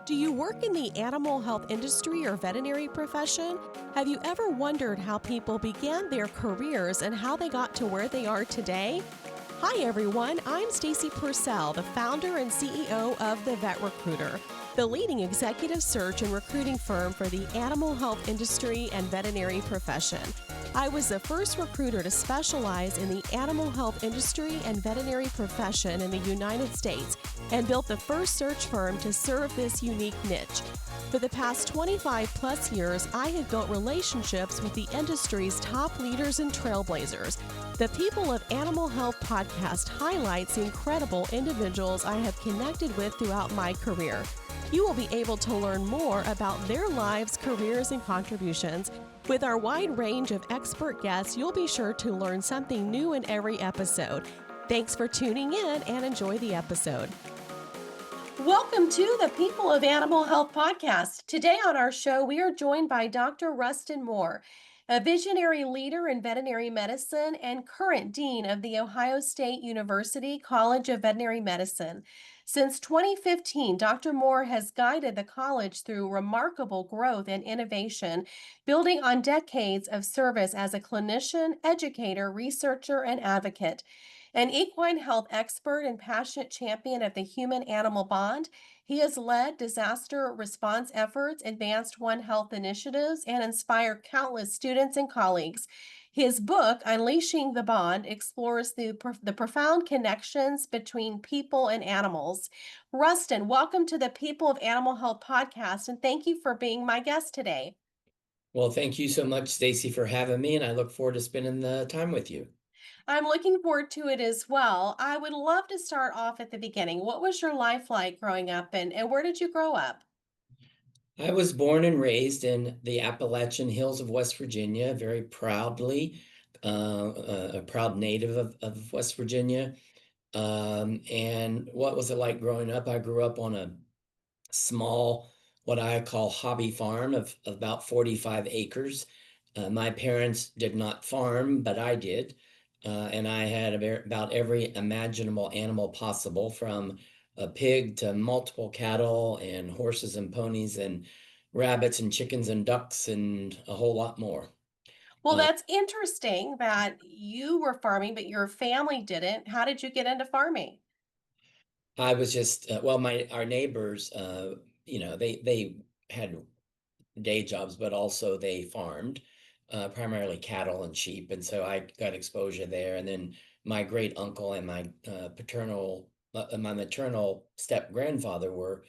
Do you work in the animal health industry or veterinary profession? Have you ever wondered how people began their careers and how they got to where they are today? Hi everyone, I'm Stacy Purcell, the founder and CEO of The Vet Recruiter, the leading executive search and recruiting firm for the animal health industry and veterinary profession. I was the first recruiter to specialize in the animal health industry and veterinary profession in the United States and built the first search firm to serve this unique niche. For the past 25 plus years, I have built relationships with the industry's top leaders and trailblazers. The People of Animal Health podcast highlights the incredible individuals I have connected with throughout my career. You will be able to learn more about their lives, careers, and contributions. With our wide range of expert guests, you'll be sure to learn something new in every episode. Thanks for tuning in and enjoy the episode. Welcome to the People of Animal Health podcast. Today on our show, we are joined by Dr. Rustin M, a visionary leader in veterinary medicine and current dean of the Ohio State University College of Veterinary Medicine. Since 2015, Dr. M has guided the college through remarkable growth and innovation, building on decades of service as a clinician, educator, researcher, and advocate. An equine health expert and passionate champion of the human-animal bond, he has led disaster response efforts, advanced One Health initiatives, and inspired countless students and colleagues. His book, Unleashing the Bond, explores the profound connections between people and animals. Rustin, welcome to the People of Animal Health podcast, and thank you for being my guest today. Well, thank you so much, Stacy, for having me, and I look forward to spending the time with you. I'm looking forward to it as well. I would love to start off at the beginning. What was your life like growing up, and where did you grow up? I was born and raised in the Appalachian Hills of West Virginia, very proudly, a proud native of West Virginia. And what was it like growing up? I grew up on a small, what I call hobby farm of about 45 acres. My parents did not farm, but I did. And I had about every imaginable animal possible, from a pig to multiple cattle and horses and ponies and rabbits and chickens and ducks and a whole lot more. Well, Uh, that's interesting that you were farming, but your family didn't. How did you get into farming? I was just well, my our neighbors, they had day jobs, but also they farmed, primarily cattle and sheep, and so I got exposure there. And then my great uncle and my maternal step grandfather were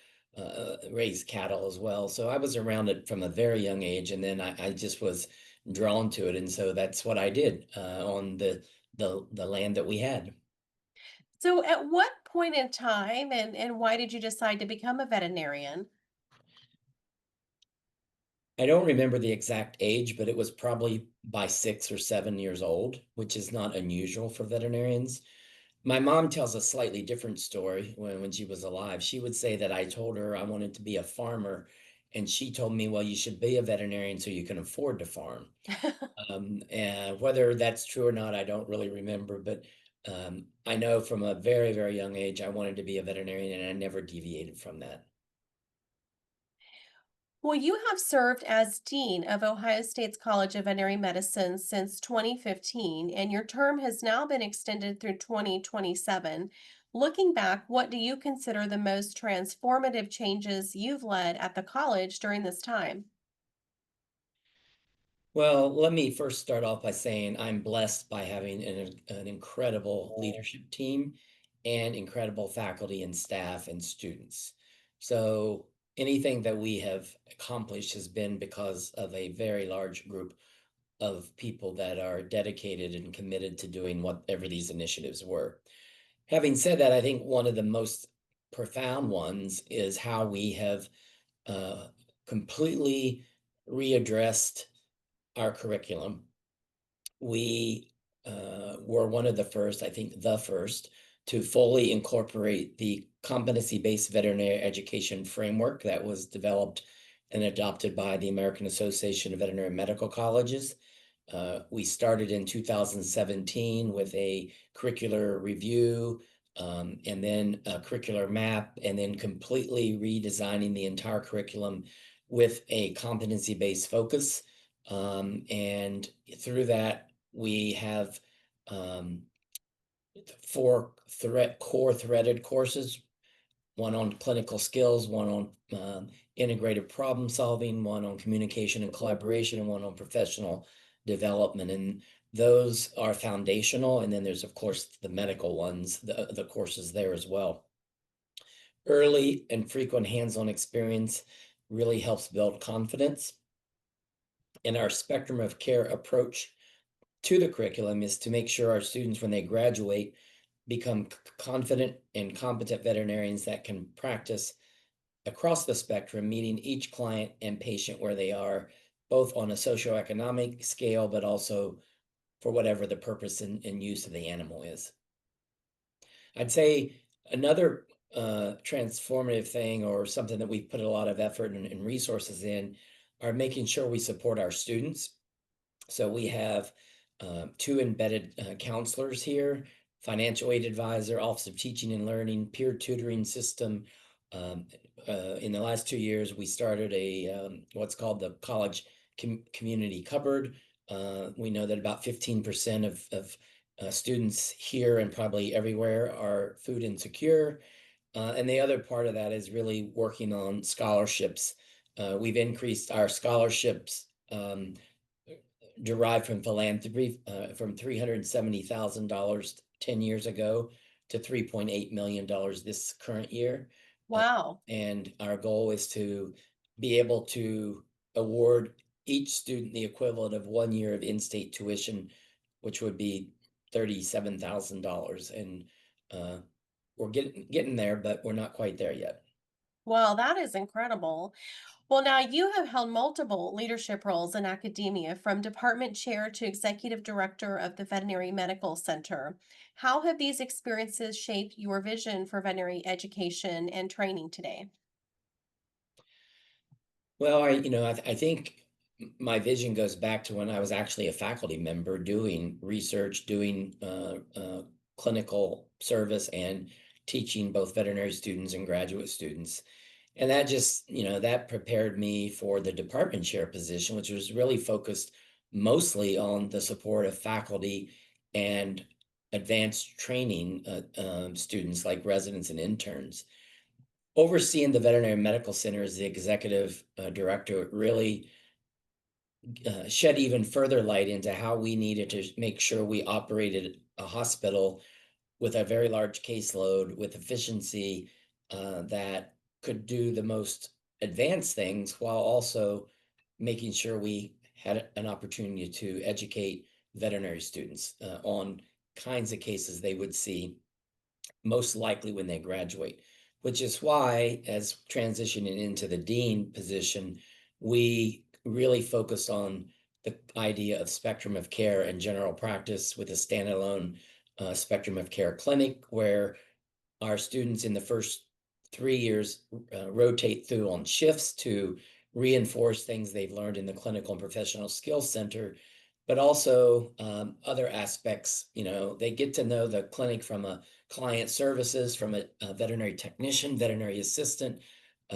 raised cattle as well. So I was around it from a very young age, and then I just was drawn to it, and so that's what I did on the land that we had. So, at what point in time and why did you decide to become a veterinarian? I don't remember the exact age, but it was probably by 6 or 7 years old, which is not unusual for veterinarians. My mom tells a slightly different story when she was alive. She would say that I told her I wanted to be a farmer, and she told me, well, you should be a veterinarian so you can afford to farm. And whether that's true or not, I don't really remember, but I know from a very, very young age, I wanted to be a veterinarian, and I never deviated from that. Well, you have served as Dean of Ohio State's College of Veterinary Medicine since 2015, and your term has now been extended through 2027. Looking back, what do you consider the most transformative changes you've led at the college during this time? Well, let me first start off by saying I'm blessed by having an incredible leadership team and incredible faculty and staff and students. So anything that we have accomplished has been because of a very large group of people that are dedicated and committed to doing whatever these initiatives were. Having said that, I think one of the most profound ones is how we have uh, completely readdressed our curriculum. We were one of the first, I think the first, to fully incorporate the competency-based veterinary education framework that was developed and adopted by the American Association of Veterinary Medical Colleges. We started in 2017 with a curricular review and then a curricular map, and then completely redesigning the entire curriculum with a competency-based focus. And through that, we have four core threaded courses, one on clinical skills, one on integrative problem solving, one on communication and collaboration, and one on professional development. And those are foundational. And then there's, of course, the medical ones, the courses there as well. Early and frequent hands-on experience really helps build confidence. And our spectrum of care approach to the curriculum is to make sure our students, when they graduate, become confident and competent veterinarians that can practice across the spectrum, meeting each client and patient where they are, both on a socioeconomic scale, but also for whatever the purpose and use of the animal is. I'd say another transformative thing, or something that we've put a lot of effort and resources in, are making sure we support our students. So we have two embedded counselors here, financial aid advisor, Office of Teaching and Learning, peer tutoring system. In the last 2 years, we started a what's called the College Community Cupboard. We know that about 15% of students here and probably everywhere are food insecure. And the other part of that is really working on scholarships. We've increased our scholarships derived from philanthropy from $370,000 10 years ago to $3.8 million this current year. Wow. And our goal is to be able to award each student the equivalent of 1 year of in-state tuition, which would be $37,000. And we're getting there, but we're not quite there yet. Well, that is incredible. Well, now you have held multiple leadership roles in academia, from department chair to executive director of the Veterinary Medical Center. How have these experiences shaped your vision for veterinary education and training today? Well, I think my vision goes back to when I was actually a faculty member doing research, doing clinical service, and teaching both veterinary students and graduate students. And that just, that prepared me for the department chair position, which was really focused mostly on the support of faculty and advanced training students like residents and interns. Overseeing the veterinary medical center as the executive director really shed even further light into how we needed to make sure we operated a hospital with a very large caseload with efficiency that could do the most advanced things while also making sure we had an opportunity to educate veterinary students on kinds of cases they would see most likely when they graduate, which is why, as transitioning into the dean position, we really focused on the idea of spectrum of care and general practice with a standalone spectrum of care clinic where our students in the first 3 years rotate through on shifts to reinforce things they've learned in the clinical and professional skills center, but also other aspects. They get to know the clinic from a client services, from a veterinary technician, veterinary assistant,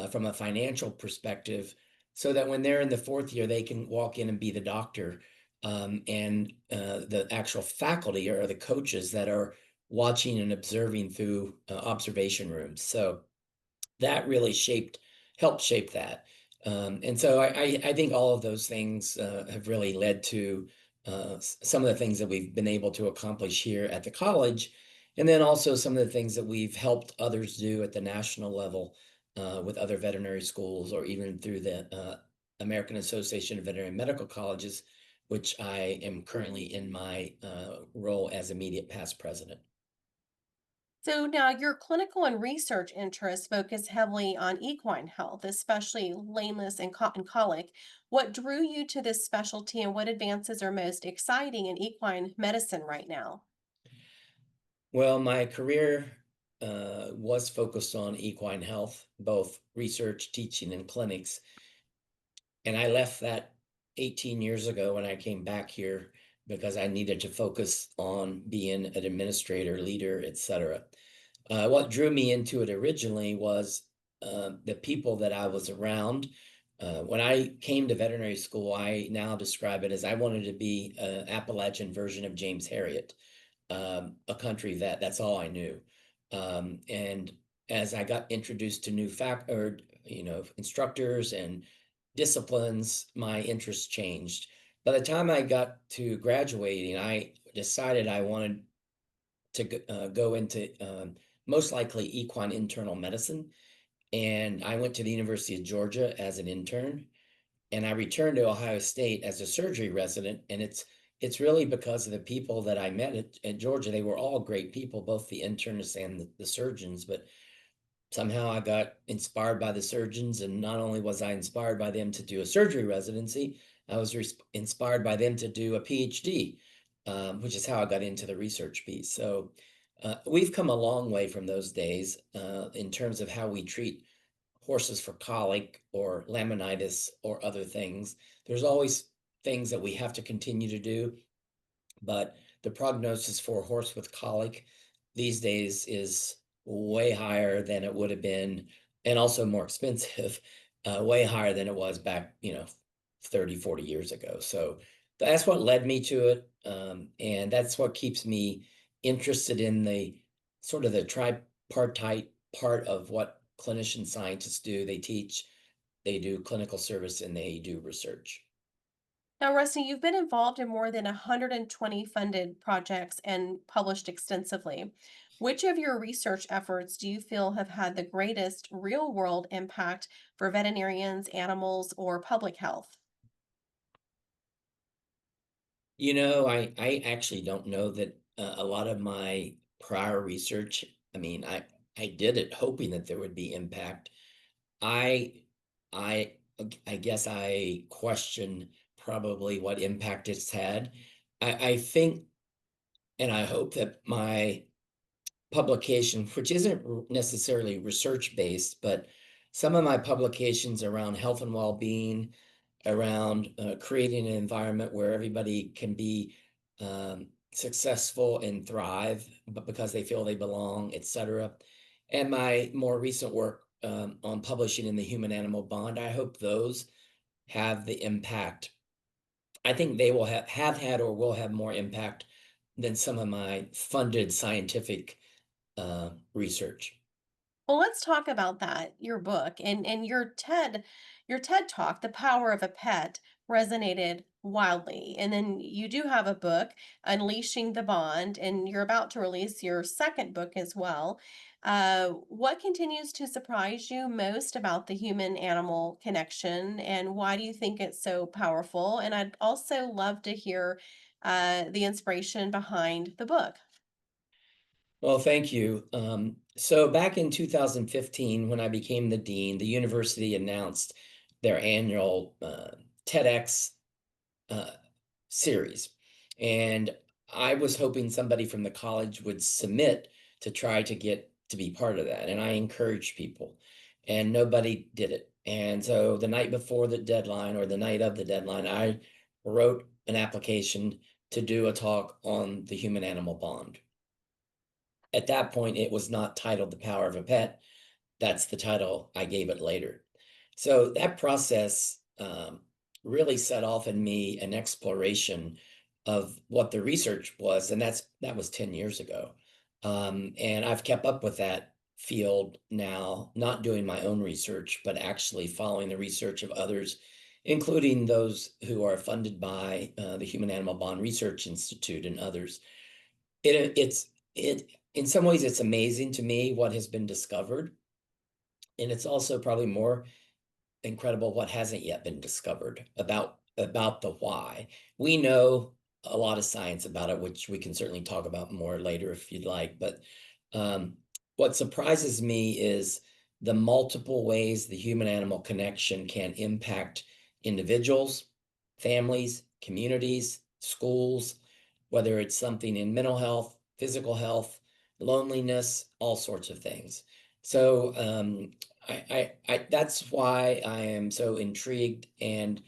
from a financial perspective, so that when they're in the 4th year, they can walk in and be the doctor. And the actual faculty are the coaches that are watching and observing through observation rooms. So that really helped shape that. And so I think all of those things have really led to some of the things that we've been able to accomplish here at the college. And then also some of the things that we've helped others do at the national level with other veterinary schools, or even through the American Association of Veterinary Medical Colleges, which I am currently in my role as immediate past president. So now your clinical and research interests focus heavily on equine health, especially lameness and cotton colic. What drew you to this specialty, and what advances are most exciting in equine medicine right now? Well, my career was focused on equine health, both research, teaching, and clinics. And I left that 18 years ago when I came back here because I needed to focus on being an administrator, leader, etc. What drew me into it originally was the people that I was around. When I came to veterinary school, I now describe it as I wanted to be an Appalachian version of James Harriet, a country vet. That's all I knew. And as I got introduced to new fact or instructors and disciplines, my interests changed. By the time I got to graduating, I decided I wanted to go into most likely equine internal medicine. And I went to the University of Georgia as an intern, and I returned to Ohio State as a surgery resident. And it's really because of the people that I met at Georgia. They were all great people, both the internists and the surgeons. But somehow I got inspired by the surgeons, and not only was I inspired by them to do a surgery residency, I was inspired by them to do a PhD, which is how I got into the research piece. So we've come a long way from those days in terms of how we treat horses for colic or laminitis or other things. There's always things that we have to continue to do, but the prognosis for a horse with colic these days is way higher than it would have been, and also more expensive, way higher than it was back, 30, 40 years ago. So that's what led me to it. And that's what keeps me interested in the sort of the tripartite part of what clinician scientists do. They teach, they do clinical service, and they do research. Now, Rusty, you've been involved in more than 120 funded projects and published extensively. Which of your research efforts do you feel have had the greatest real world impact for veterinarians, animals, or public health? I actually don't know that a lot of my prior research, I mean, I did it hoping that there would be impact. I I guess I question probably what impact it's had. I think and I hope that my publication, which isn't necessarily research based, but some of my publications around health and well-being, around creating an environment where everybody can be successful and thrive, but because they feel they belong, etc. And my more recent work on publishing in the human animal bond, I hope those have the impact. I think they will have had or will have more impact than some of my funded scientific research. Well, let's talk about that. Your book and your TED Talk, The Power of a Pet, resonated wildly. And then you do have a book, Unleashing the Bond, and you're about to release your second book as well. What continues to surprise you most about the human animal connection, and why do you think it's so powerful? And I'd also love to hear the inspiration behind the book. Well, thank you. So back in 2015, when I became the dean, the university announced their annual TEDx uh, series. And I was hoping somebody from the college would submit to try to get to be part of that. And I encouraged people, and nobody did it. And so the night before the deadline or the night of the deadline, I wrote an application to do a talk on the human animal bond. At that point, it was not titled The Power of a Pet. That's the title I gave it later. So that process really set off in me an exploration of what the research was, and that was 10 years ago. And I've kept up with that field now, not doing my own research, but actually following the research of others, including those who are funded by the Human Animal Bond Research Institute and others. It in some ways it's amazing to me what has been discovered, and it's also probably more incredible what hasn't yet been discovered about the why. We know a lot of science about it, which we can certainly talk about more later if you'd like. But um, what surprises me is the multiple ways the human animal connection can impact individuals, families, communities, schools, whether it's something in mental health, physical health, loneliness, all sorts of things. So that's why I am so intrigued and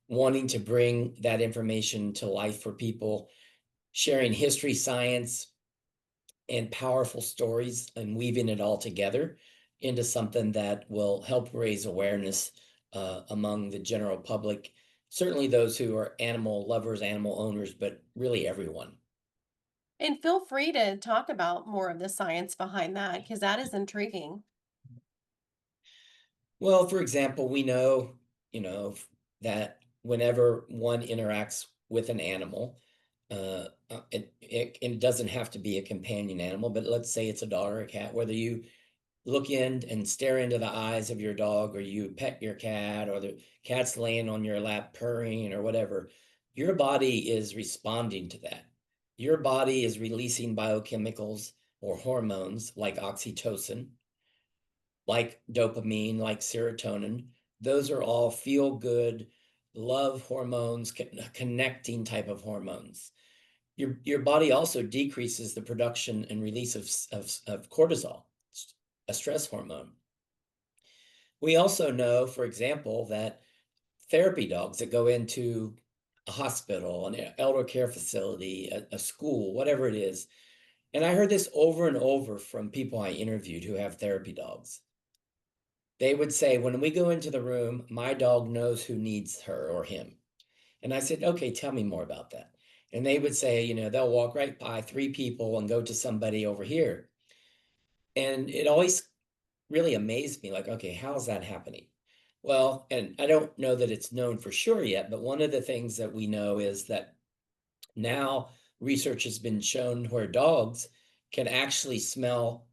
wanting to bring that information to life for people, sharing history, science, and powerful stories and weaving it all together into something that will help raise awareness among the general public, certainly those who are animal lovers, animal owners, but really everyone. And feel free to talk about more of the science behind that because that is intriguing. Well, for example, we know, that whenever one interacts with an animal, it doesn't have to be a companion animal, but let's say it's a dog or a cat, whether you look in and stare into the eyes of your dog, or you pet your cat, or the cat's laying on your lap purring, or whatever, your body is responding to that. Your body is releasing biochemicals or hormones like oxytocin, like dopamine, like serotonin. Those are all feel good, love hormones, connecting type of hormones. Your body also decreases the production and release of cortisol, a stress hormone. We also know, for example, that therapy dogs that go into a hospital, an elder care facility, a school, whatever it is, and I heard this over and over from people I interviewed who have therapy dogs. They would say, when we go into the room, my dog knows who needs her or him. And I said, okay, tell me more about that. And they would say, they'll walk right by three people and go to somebody over here. And it always really amazed me, like, okay, how's that happening? Well, and I don't know that it's known for sure yet, but one of the things that we know is that now research has been shown where dogs can actually smell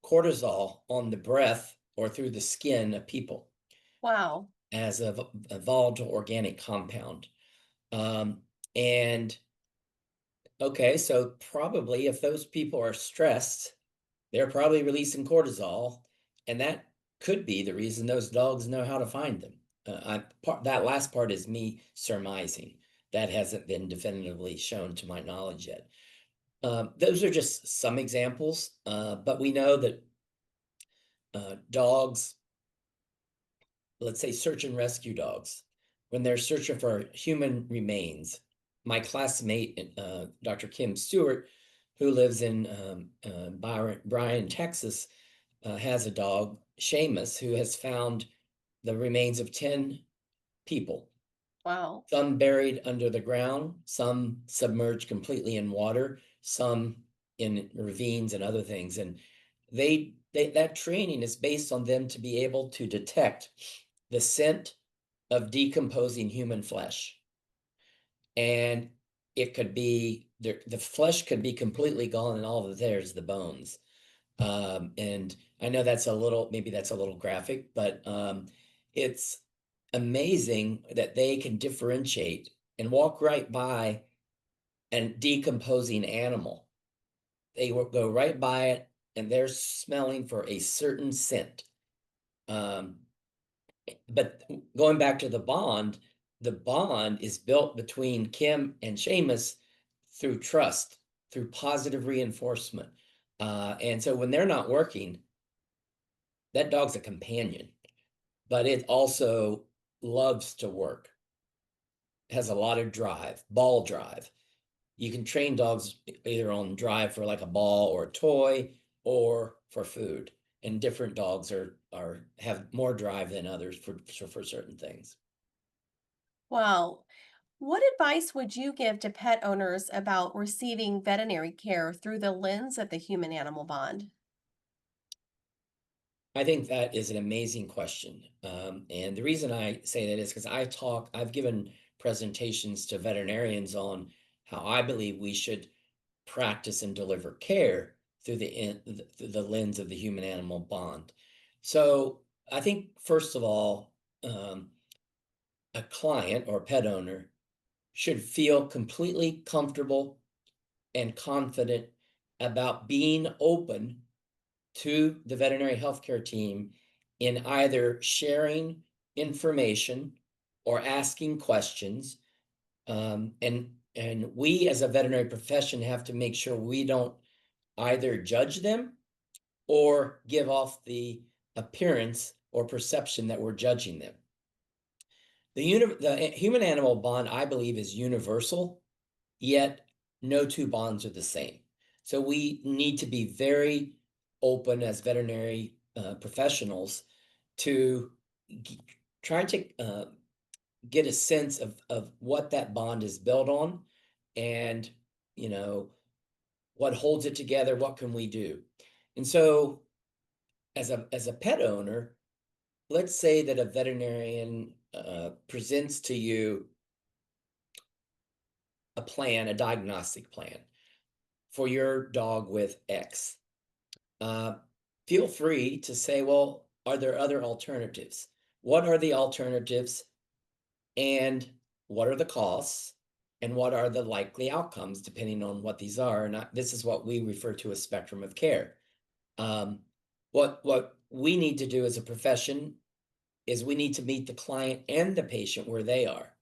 cortisol on the breath or through the skin of people Wow. as a volatile organic compound. Um, and okay, so probably if those people are stressed, they're probably releasing cortisol, and that could be the reason those dogs know how to find them. That last part is me surmising. That hasn't been definitively shown to my knowledge yet. Those are just some examples, but we know that dogs, let's say search and rescue dogs, when they're searching for human remains. My classmate, Dr. Kim Stewart, who lives in Bryan, Texas, has a dog, Seamus, who has found the remains of 10 people, Wow. some buried under the ground, some submerged completely in water, some in ravines and other things. And that training is based on them to be able to detect the scent of decomposing human flesh. And it could be the flesh could be completely gone, and all that there's the bones. And I know maybe that's a little graphic, but it's amazing that they can differentiate and walk right by a decomposing animal. They will go right by it, and they're smelling for a certain scent. Um, but going back to the bond is built between Kim and Seamus through trust, through positive reinforcement. And so when they're not working, that dog's a companion, but it also loves to work, has a lot of drive, ball drive. You can train dogs either on drive for like a ball or a toy or for food. And different dogs are have more drive than others for certain things. Wow. What advice would you give to pet owners about receiving veterinary care through the lens of the human animal bond? I think that is an amazing question. And the reason I say that is because I've given presentations to veterinarians on how I believe we should practice and deliver care through the lens of the human animal bond. So I think, first of all, a client or pet owner should feel completely comfortable and confident about being open to the veterinary healthcare team in either sharing information or asking questions. And we as a veterinary profession have to make sure we don't either judge them or give off the appearance or perception that we're judging them. The human animal bond, I believe, is universal, yet no two bonds are the same. So we need to be very open as veterinary professionals to g- try to get a sense of what that bond is built on, and you know what holds it together. What can we do? And so, as a pet owner, let's say that a veterinarian presents to you a plan, a diagnostic plan for your dog with X. Uh, Feel free to say, well, are there other alternatives? What are the alternatives? And what are the costs? And what are the likely outcomes, depending on what these are? And this is what we refer to as spectrum of care. Um, what we need to do as a profession is we need to meet the client and the patient where they are.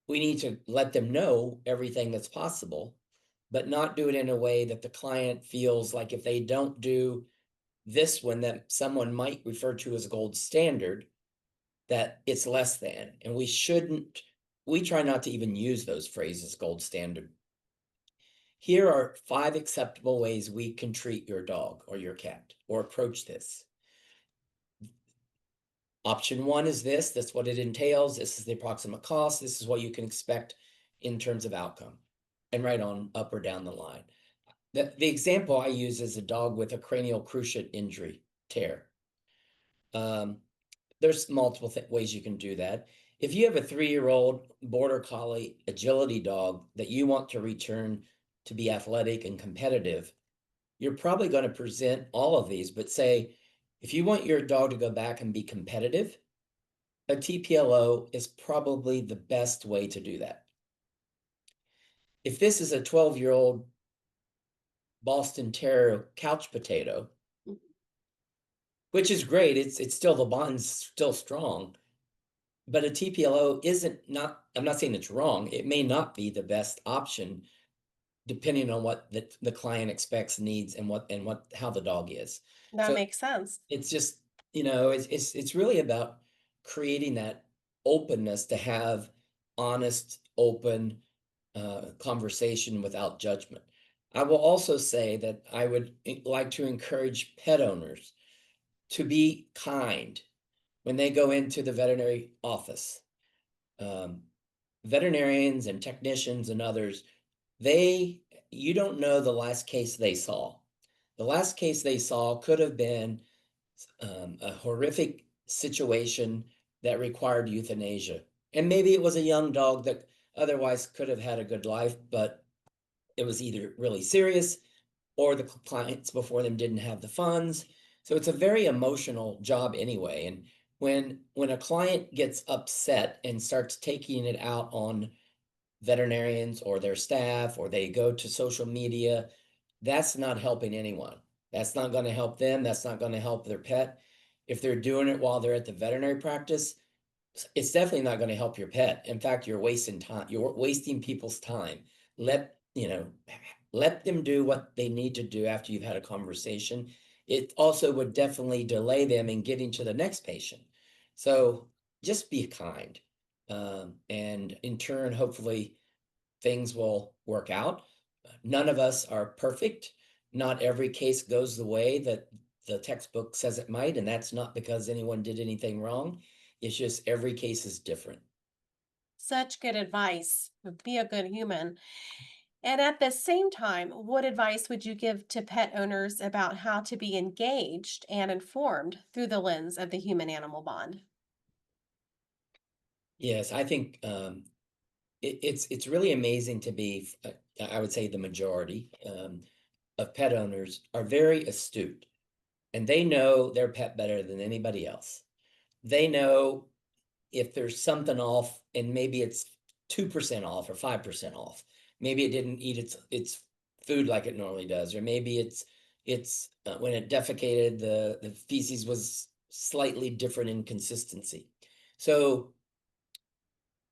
We need to let them know everything that's possible, but not do it in a way that the client feels like if they don't do this one that someone might refer to as gold standard, that it's less than. And we try not to even use those phrases, gold standard. Here are 5 acceptable ways we can treat your dog or your cat or approach this. Option 1 is this, that's what it entails, this is the approximate cost, this is what you can expect in terms of outcome, and right on up or down the line. The example I use is a dog with a cranial cruciate injury, tear. Um, there's multiple ways you can do that. If you have a 3-year-old border collie agility dog that you want to return to be athletic and competitive, you're probably going to present all of these, but say, if you want your dog to go back and be competitive, a TPLO is probably the best way to do that. If this is a 12-year-old Boston Terrier couch potato, which is great, it's still, the bond's still strong, but a TPLO isn't, not, I'm not saying it's wrong, it may not be the best option depending on what the client expects, needs, and how the dog is. That So makes sense. it's just, it's really about creating that openness to have honest, open conversation without judgment. I will also say that I would like to encourage pet owners to be kind when they go into the veterinary office. Um, Veterinarians and technicians and others, you don't know the last case they saw. The last case they saw could have been a horrific situation that required euthanasia. And maybe it was a young dog that otherwise could have had a good life, but it was either really serious or the clients before them didn't have the funds. So it's a very emotional job anyway. And when a client gets upset and starts taking it out on veterinarians or their staff, or they go to social media, that's not helping anyone. That's not going to help them. That's not going to help their pet. If they're doing it while they're at the veterinary practice, it's definitely not going to help your pet. In fact, you're wasting time. You're wasting people's time. Let them do what they need to do after you've had a conversation. It also would definitely delay them in getting to the next patient. So just be kind. And in turn, hopefully things will work out. None of us are perfect. Not every case goes the way that the textbook says it might, and that's not because anyone did anything wrong. It's just every case is different. Such good advice. Be a good human. And at the same time, what advice would you give to pet owners about how to be engaged and informed through the lens of the human animal bond? Yes, I think it's really amazing to be, I would say the majority of pet owners are very astute, and they know their pet better than anybody else. They know if there's something off, and maybe it's 2% off or 5% off. Maybe it didn't eat its food like it normally does, or maybe it's when it defecated, the feces was slightly different in consistency. So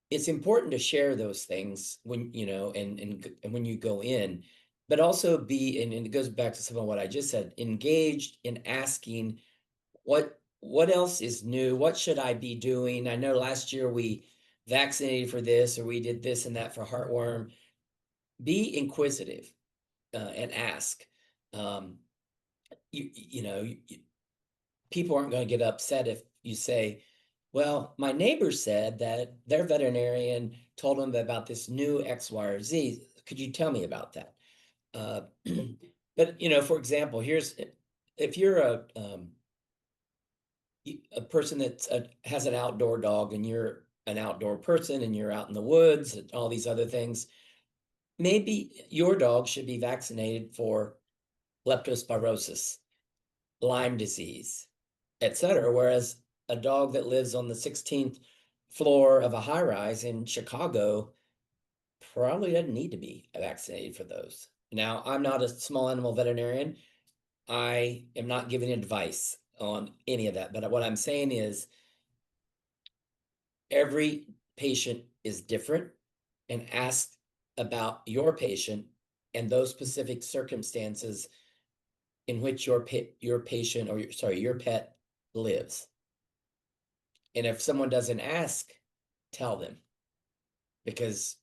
it's important to share those things when and when you go in, but also and it goes back to some of what I just said, engaged in asking what else is new? What should I be doing? I know last year we vaccinated for this, or we did this and that for heartworm. Be inquisitive. and ask. People aren't going to get upset if you say, well, my neighbor said that their veterinarian told them about this new X, Y, or Z. Could you tell me about that? Uh, but for example, if you're a person that has an outdoor dog and you're an outdoor person and you're out in the woods and all these other things, maybe your dog should be vaccinated for leptospirosis, Lyme disease, etc. Whereas a dog that lives on the 16th floor of a high rise in Chicago probably doesn't need to be vaccinated for those. Now, I'm not a small animal veterinarian. I am not giving advice on any of that. But what I'm saying is every patient is different, and ask about your patient and those specific circumstances in which your patient, or your pet lives. And if someone doesn't ask, tell them, because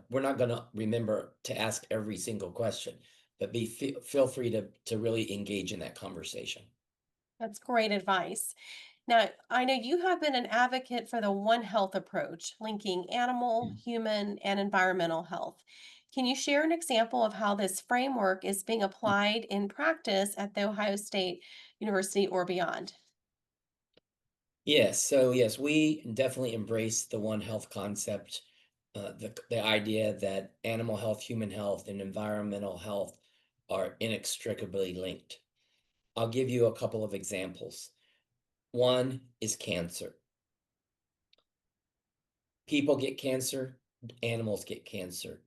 we're not going to remember to ask every single question, but feel free to really engage in that conversation. That's great advice. Now, I know you have been an advocate for the One Health approach, linking animal, Mm. human, and environmental health. Can you share an example of how this framework is being applied in practice at the Ohio State University or beyond? Yes, so yes, we definitely embrace the One Health concept, the idea that animal health, human health, and environmental health are inextricably linked. I'll give you a couple of examples. One is cancer. People get cancer, animals get cancer.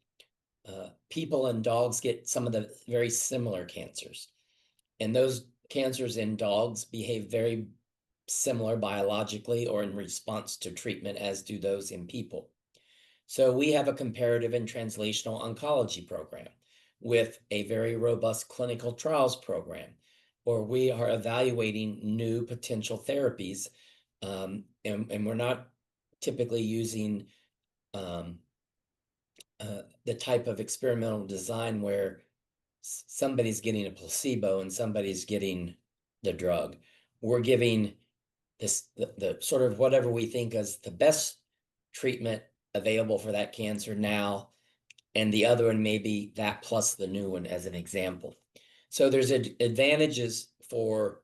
People and dogs get some of the very similar cancers. And those cancers in dogs behave very similar biologically or in response to treatment as do those in people. So we have a comparative and translational oncology program with a very robust clinical trials program where we are evaluating new potential therapies. And we're not typically using um, the type of experimental design where somebody's getting a placebo and somebody's getting the drug. We're giving the sort of whatever we think is the best treatment available for that cancer now, and the other one may be that plus the new one as an example. So there's advantages for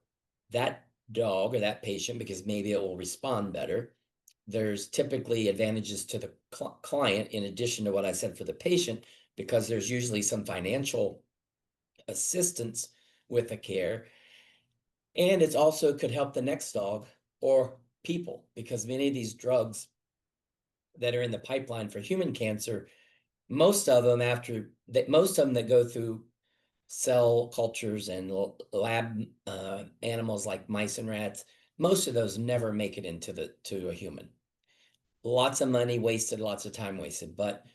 that dog or that patient because maybe it will respond better. There's typically advantages to the client in addition to what I said for the patient, because there's usually some financial assistance with the care. And it also could help the next dog or people, because many of these drugs that are in the pipeline for human cancer, most of them that go through cell cultures and lab animals like mice and rats, most of those never make it to a human. Lots of money wasted, lots of time wasted. But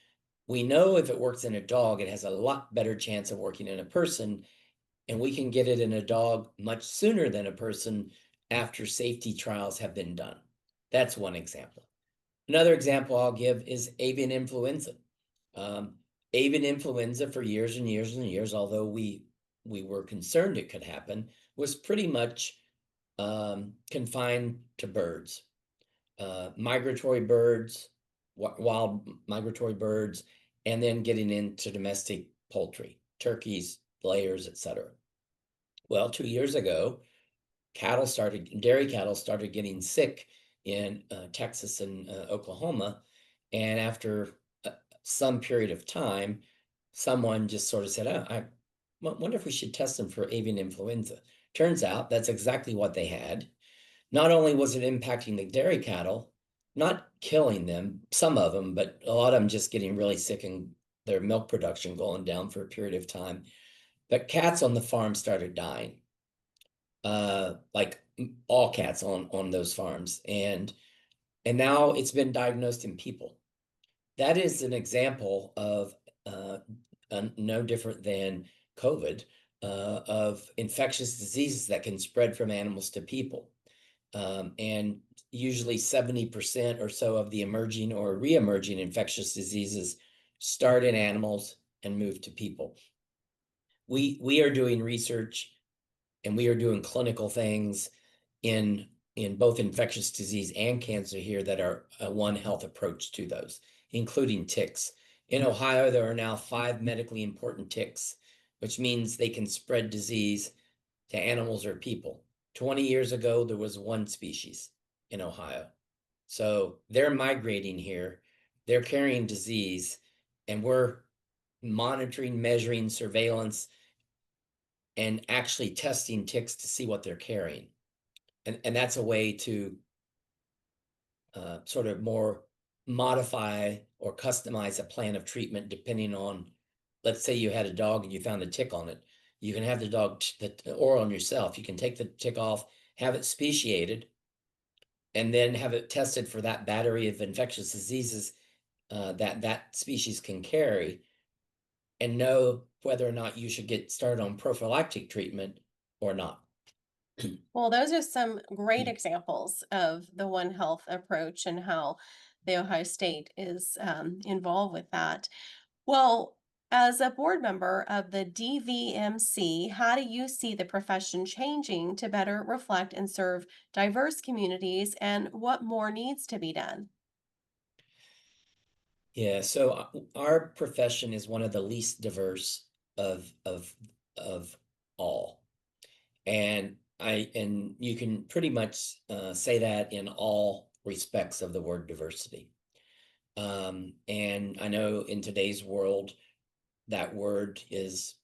we know if it works in a dog, it has a lot better chance of working in a person, and we can get it in a dog much sooner than a person after safety trials have been done. That's one example. Another example I'll give is avian influenza. Um, Avian influenza for years and years and years, although we were concerned it could happen, was pretty much confined to birds, migratory birds, wild migratory birds, and then getting into domestic poultry, turkeys, layers, etc. Well, 2 years ago, dairy cattle started getting sick in Texas and Oklahoma. And after some period of time, someone just sort of said, oh, I wonder if we should test them for avian influenza. Turns out that's exactly what they had. Not only was it impacting the dairy cattle, not killing them, some of them, but a lot of them just getting really sick and their milk production going down for a period of time. But cats on the farm started dying, like all cats on those farms, and now it's been diagnosed in people. That is an example of no different than COVID, of infectious diseases that can spread from animals to people. And usually 70% or so of the emerging or re-emerging infectious diseases start in animals and move to people. We are doing research and we are doing clinical things in both infectious disease and cancer here that are a One Health approach to those, including ticks. In Ohio, there are now 5 medically important ticks, which means they can spread disease to animals or people. 20 years ago, there was 1 species in Ohio. So they're migrating here, they're carrying disease, and we're monitoring, measuring, surveillance, and actually testing ticks to see what they're carrying. And that's a way to sort of more modify or customize a plan of treatment depending on, let's say you had a dog and you found a tick on it. You can have the dog or on yourself. You can take the tick off, have it speciated, and then have it tested for that battery of infectious diseases that species can carry, and know whether or not you should get started on prophylactic treatment or not. Well, those are some great examples of the One Health approach and how the Ohio State is involved with that. Well, as a board member of the DVMC, how do you see the profession changing to better reflect and serve diverse communities, and what more needs to be done? Yeah, so our profession is one of the least diverse of all, and you can pretty much say that in all respects of the word diversity. And I know in today's world that word is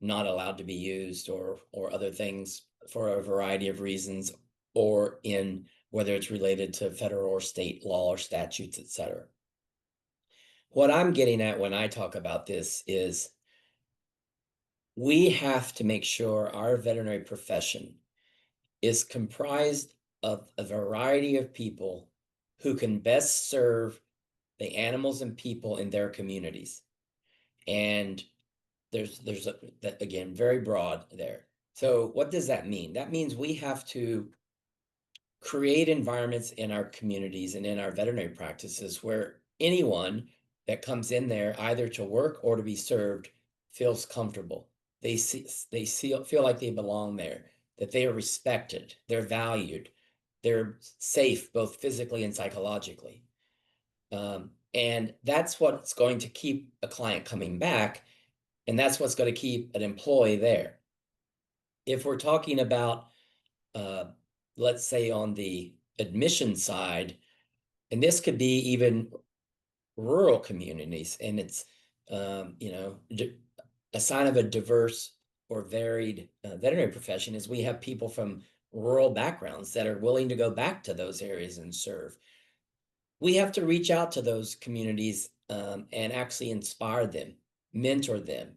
not allowed to be used, or other things for a variety of reasons, or in whether it's related to federal or state law or statutes, etc. What I'm getting at when I talk about this is we have to make sure our veterinary profession is comprised of a variety of people who can best serve the animals and people in their communities. And that, again, very broad there. So what does that mean? That means we have to create environments in our communities and in our veterinary practices where anyone that comes in there, either to work or to be served, feels comfortable. Feel like they belong there, that they are respected, they're valued, they're safe both physically and psychologically. And that's what's going to keep a client coming back, and that's what's going to keep an employee there. If we're talking about, uh, let's say, on the admission side, and this could be even rural communities, and it's a sign of a diverse or varied veterinary profession is we have people from rural backgrounds that are willing to go back to those areas and serve. We have to reach out to those communities and actually inspire them, mentor them,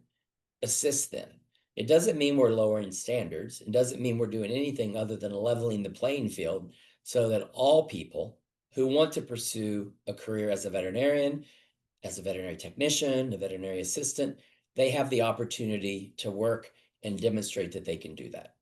assist them. It doesn't mean we're lowering standards. It doesn't mean we're doing anything other than leveling the playing field so that all people who want to pursue a career as a veterinarian, as a veterinary technician, a veterinary assistant, they have the opportunity to work and demonstrate that they can do that.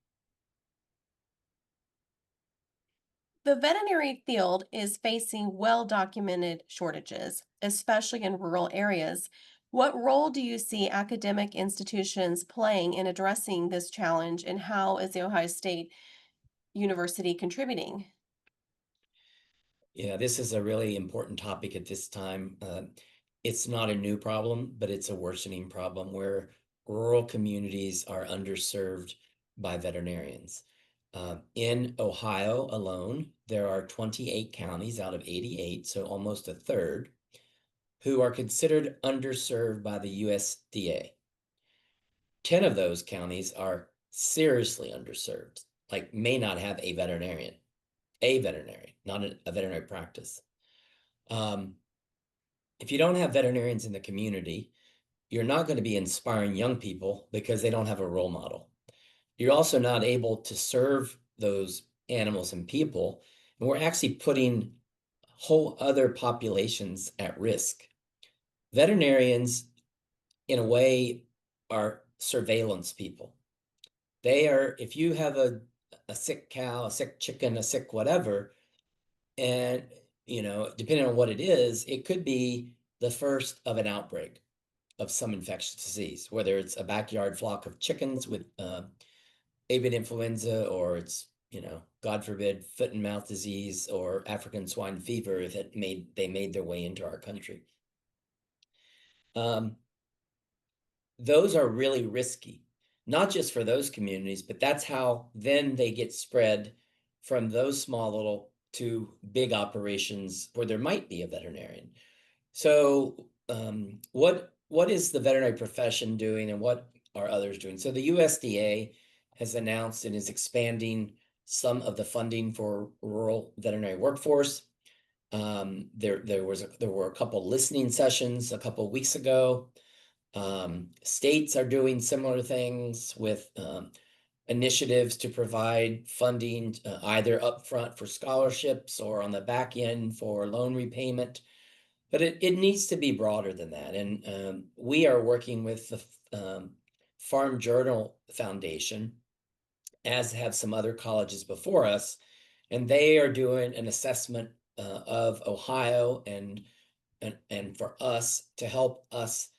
The veterinary field is facing well documented shortages, especially in rural areas. What role do you see academic institutions playing in addressing this challenge, and how is the Ohio State University contributing? Yeah, this is a really important topic at this time. It's not a new problem, but it's a worsening problem where rural communities are underserved by veterinarians. In Ohio alone, there are 28 counties out of 88, so almost a third, who are considered underserved by the USDA. 10 of those counties are seriously underserved, like may not have a veterinarian, not a veterinary practice. Um, if you don't have veterinarians in the community, you're not going to be inspiring young people because they don't have a role model. You're also not able to serve those animals and people, and we're actually putting whole other populations at risk. Veterinarians, in a way, are surveillance people. They are, if you have a sick cow, a sick chicken, a sick whatever, and depending on what it is, it could be the first of an outbreak. of some infectious disease, whether it's a backyard flock of chickens with avian influenza, or it's, God forbid, foot and mouth disease or African swine fever if they made their way into our country. Those are really risky, not just for those communities, but that's how then they get spread from those small little to big operations where there might be a veterinarian. So what is the veterinary profession doing, and what are others doing? So the USDA has announced and is expanding some of the funding for rural veterinary workforce. There were a couple listening sessions a couple weeks ago. States are doing similar things with initiatives to provide funding, either upfront for scholarships or on the back end for loan repayment. But it needs to be broader than that. And we are working with the Farm Journal Foundation, as have some other colleges before us, and they are doing an assessment of Ohio and for us to help us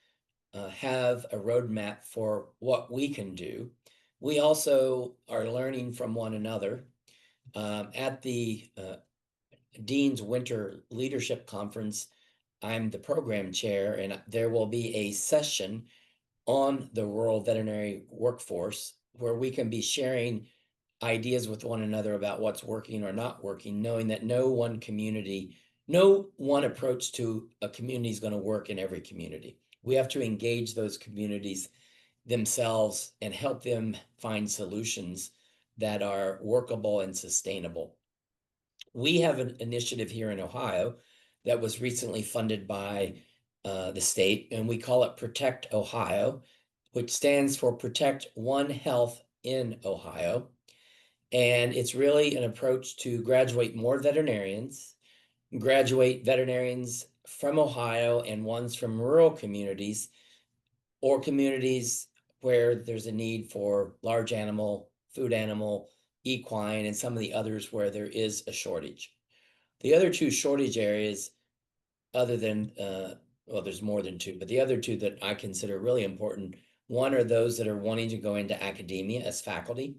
have a roadmap for what we can do. We also are learning from one another. At the Dean's Winter Leadership Conference, I'm the program chair, and there will be a session on the rural veterinary workforce where we can be sharing ideas with one another about what's working or not working, knowing that no one approach to a community is going to work in every community. We have to engage those communities themselves and help them find solutions that are workable and sustainable. We have an initiative here in Ohio that was recently funded by the state, and we call it Protect Ohio, which stands for Protect One Health in Ohio. And it's really an approach to graduate more veterinarians, graduate veterinarians from Ohio and ones from rural communities or communities where there's a need for large animal, food animal, equine, and some of the others where there is a shortage. The other two shortage areas, other than, well, there's more than two, but the other two that I consider really important, one are those that are wanting to go into academia as faculty.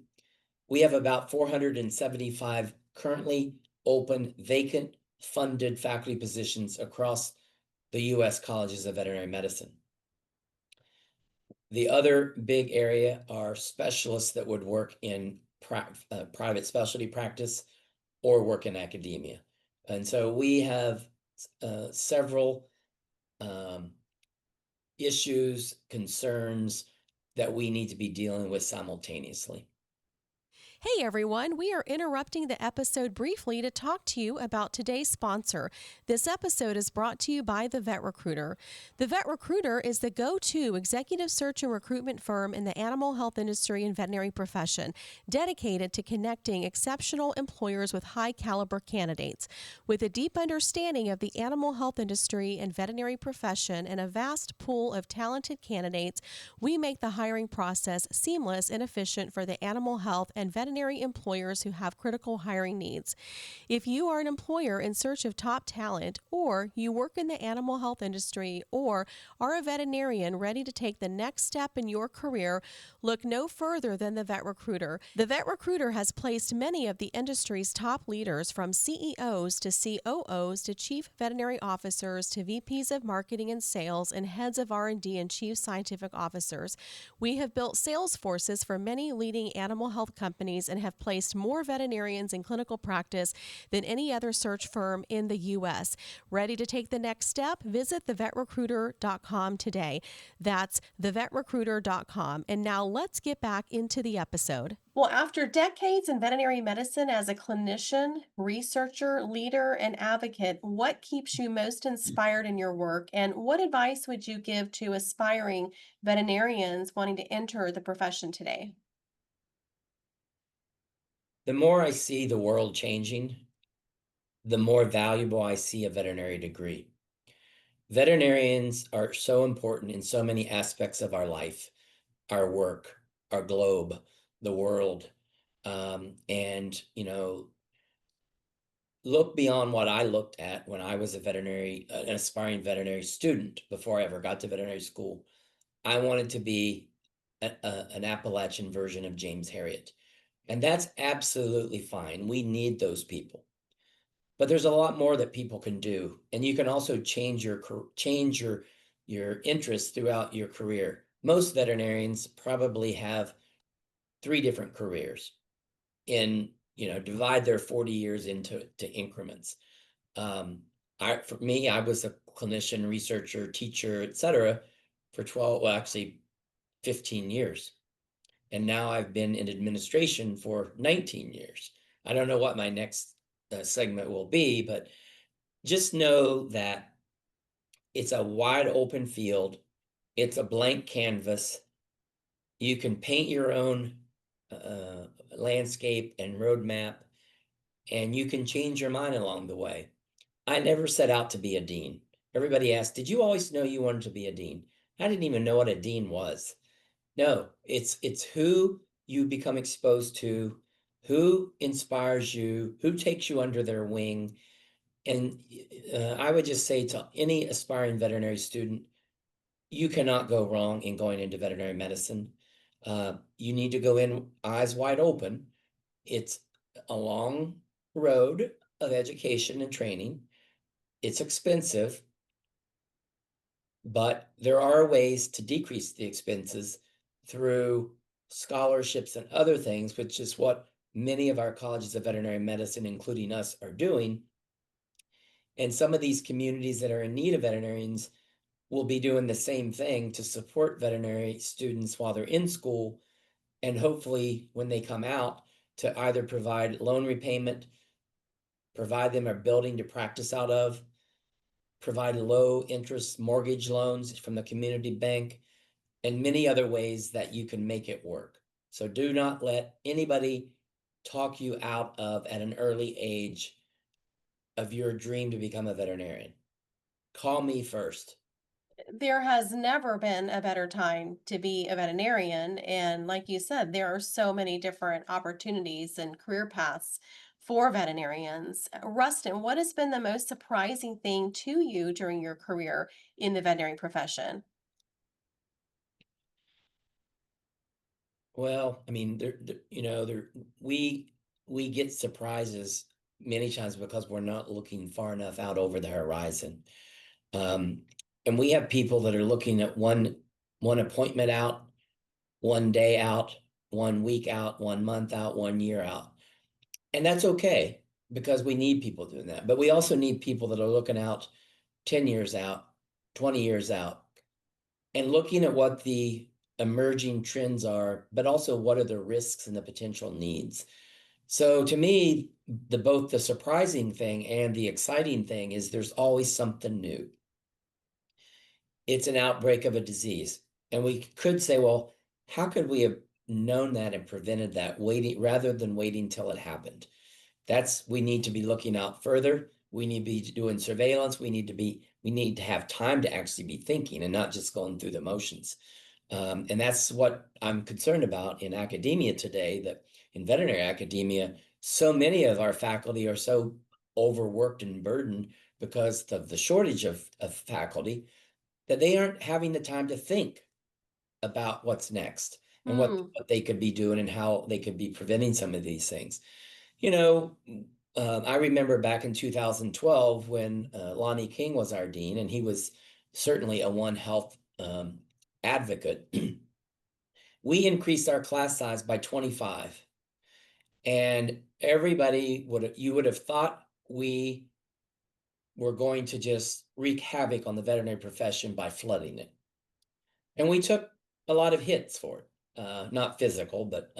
We have about 475 currently open, vacant, funded faculty positions across the U.S. colleges of veterinary medicine. The other big area are specialists that would work in private specialty practice or work in academia. And so we have several issues, concerns that we need to be dealing with simultaneously. Hey everyone, we are interrupting the episode briefly to talk to you about today's sponsor. This episode is brought to you by the Vet Recruiter. The Vet Recruiter is the go-to executive search and recruitment firm in the animal health industry and veterinary profession, dedicated to connecting exceptional employers with high-caliber candidates. With a deep understanding of the animal health industry and veterinary profession and a vast pool of talented candidates, we make the hiring process seamless and efficient for the animal health and veterinary employers who have critical hiring needs. If you are an employer in search of top talent, or you work in the animal health industry, or are a veterinarian ready to take the next step in your career, look no further than the Vet Recruiter. The Vet Recruiter has placed many of the industry's top leaders, from CEOs to COOs to chief veterinary officers to VPs of marketing and sales and heads of R&D and chief scientific officers. We have built sales forces for many leading animal health companies and have placed more veterinarians in clinical practice than any other search firm in the U.S. Ready to take the next step? Visit thevetrecruiter.com today. That's thevetrecruiter.com. And now let's get back into the episode. Well, after decades in veterinary medicine as a clinician, researcher, leader, and advocate, what keeps you most inspired in your work? And what advice would you give to aspiring veterinarians wanting to enter the profession today? The more I see the world changing, the more valuable I see a veterinary degree. Veterinarians are so important in so many aspects of our life, our work, our globe, the world. And, look beyond what I looked at when I was an aspiring veterinary student before I ever got to veterinary school. I wanted to be an Appalachian version of James Harriet. And that's absolutely fine. We need those people. But there's a lot more that people can do. And you can also change your interests throughout your career. Most veterinarians probably have 3 different careers divide their 40 years into increments. For me, I was a clinician, researcher, teacher, etc. for 12, well, actually 15 years. And now I've been in administration for 19 years. I don't know what my next segment will be, but just know that it's a wide open field. It's a blank canvas. You can paint your own landscape and roadmap, and you can change your mind along the way. I never set out to be a dean. Everybody asks, did you always know you wanted to be a dean? I didn't even know what a dean was. No, it's who you become exposed to, who inspires you, who takes you under their wing. And I would just say to any aspiring veterinary student, you cannot go wrong in going into veterinary medicine. You need to go in eyes wide open. It's a long road of education and training. It's expensive, but there are ways to decrease the expenses through scholarships and other things, which is what many of our colleges of veterinary medicine, including us, are doing. And some of these communities that are in need of veterinarians will be doing the same thing to support veterinary students while they're in school, and hopefully when they come out, to either provide loan repayment, provide them a building to practice out of, provide low interest mortgage loans from the community bank, and many other ways that you can make it work. So do not let anybody talk you out of, at an early age, of your dream to become a veterinarian. Call me first. There has never been a better time to be a veterinarian. And like you said, there are so many different opportunities and career paths for veterinarians. Rustin, what has been the most surprising thing to you during your career in the veterinary profession? Well, I mean, we get surprises many times because we're not looking far enough out over the horizon. Um, and we have people that are looking at one appointment out, one day out, 1 week out, 1 month out, 1 year out. And that's okay because we need people doing that. But we also need people that are looking out 10 years out, 20 years out, and looking at what the emerging trends are, but also what are the risks and the potential needs. So to me, both the surprising thing and the exciting thing is there's always something new. It's an outbreak of a disease. And we could say, well, how could we have known that and prevented that waiting rather than waiting till it happened? We need to be looking out further. We need to be doing surveillance. We need to have time to actually be thinking and not just going through the motions. And that's what I'm concerned about in academia today, that in veterinary academia, so many of our faculty are so overworked and burdened because of the shortage of faculty, that they aren't having the time to think about what's next and what Hmm. they could be doing and how they could be preventing some of these things. You know, I remember back in 2012 when Lonnie King was our dean, and he was certainly a One Health advocate. We increased our class size by 25, and you would have thought we were going to just wreak havoc on the veterinary profession by flooding it. And we took a lot of hits for it, not physical, but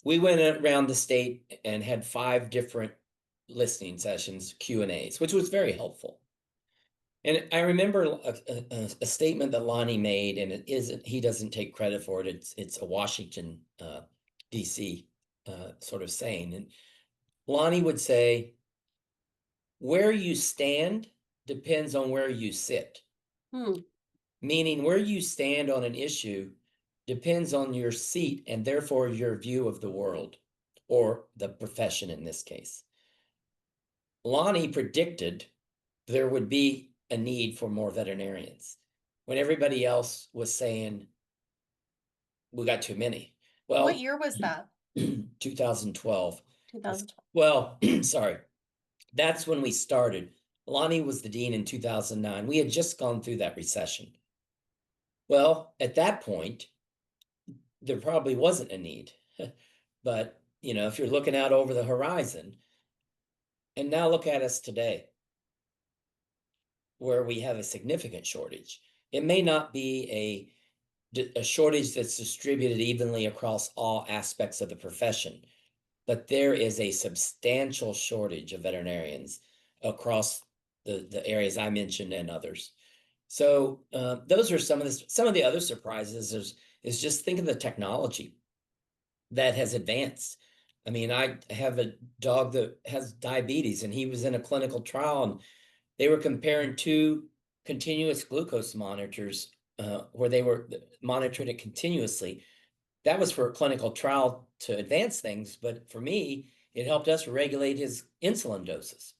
we went around the state and had 5 different listening sessions, Q&As, which was very helpful. And I remember a statement that Lonnie made, and he doesn't take credit for it. It's a Washington, DC sort of saying. And Lonnie would say, where you stand depends on where you sit. Hmm. Meaning where you stand on an issue depends on your seat and therefore your view of the world or the profession in this case. Lonnie predicted there would be a need for more veterinarians when everybody else was saying we got too many. What Well, year was that? 2012. 2012. Well, sorry, that's when we started. Lonnie was the dean in 2009. We had just gone through that recession. Well, at that point, there probably wasn't a need. But, if you're looking out over the horizon, and now look at us today, where we have a significant shortage. It may not be a shortage that's distributed evenly across all aspects of the profession, but there is a substantial shortage of veterinarians across the areas I mentioned and others. So those are some of the other surprises is just think of the technology that has advanced. I mean, I have a dog that has diabetes, and he was in a clinical trial, and they were comparing two continuous glucose monitors where they were monitoring it continuously. That was for a clinical trial to advance things, but for me, it helped us regulate his insulin doses.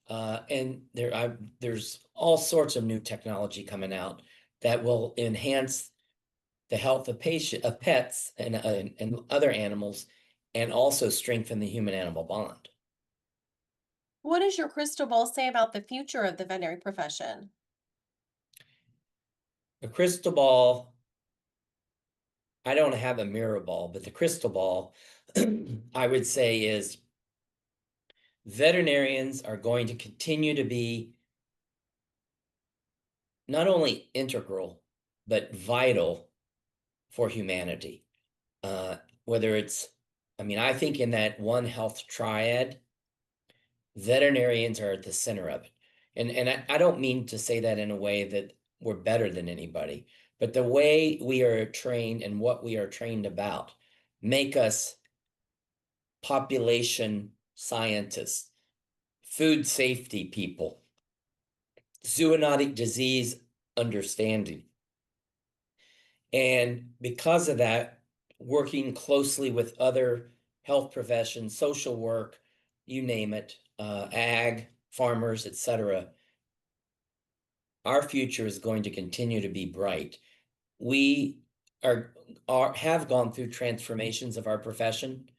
And there's all sorts of new technology coming out that will enhance the health of pets and other animals, and also strengthen the human-animal bond. What does your crystal ball say about the future of the veterinary profession? The crystal ball, I don't have a mirror ball, but the crystal ball, I would say, is veterinarians are going to continue to be not only integral, but vital for humanity. Whether it's, I mean, I think in that One Health triad, veterinarians are at the center of it. And I don't mean to say that in a way that we're better than anybody, but the way we are trained and what we are trained about make us population scientists, food safety people, zoonotic disease understanding. And because of that, working closely with other health professions, social work, you name it, ag, farmers, etc., our future is going to continue to be bright. We have gone through transformations of our profession.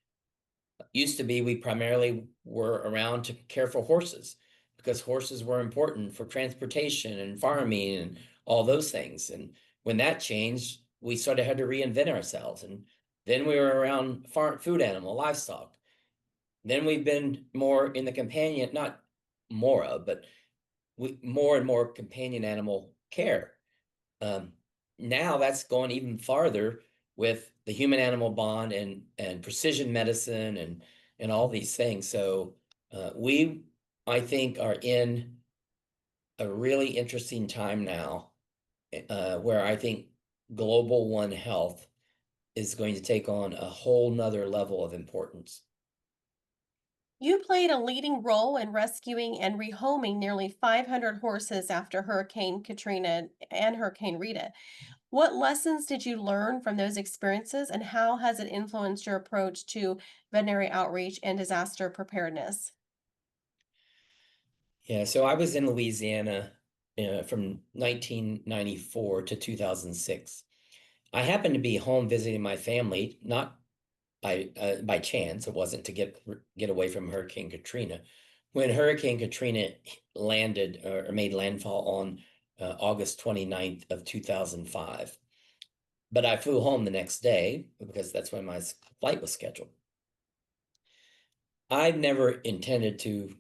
Used to be we primarily were around to care for horses because horses were important for transportation and farming and all those things. And when that changed, we sort of had to reinvent ourselves. And then we were around food animal, livestock. Then we've been more in the companion, not more of, but more and more companion animal care. Um, Now that's going even farther with the human animal bond and precision medicine and all these things. So we, I think, are in a really interesting time now where I think global One Health is going to take on a whole nother level of importance. You played a leading role in rescuing and rehoming nearly 500 horses after Hurricane Katrina and Hurricane Rita. What lessons did you learn from those experiences, and how has it influenced your approach to veterinary outreach and disaster preparedness? Yeah, so I was in Louisiana from 1994 to 2006. I happened to be home visiting my family, not by chance. It wasn't to get away from Hurricane Katrina. When Hurricane Katrina landed or made landfall on August 29th of 2005. But I flew home the next day because that's when my flight was scheduled. I never intended to,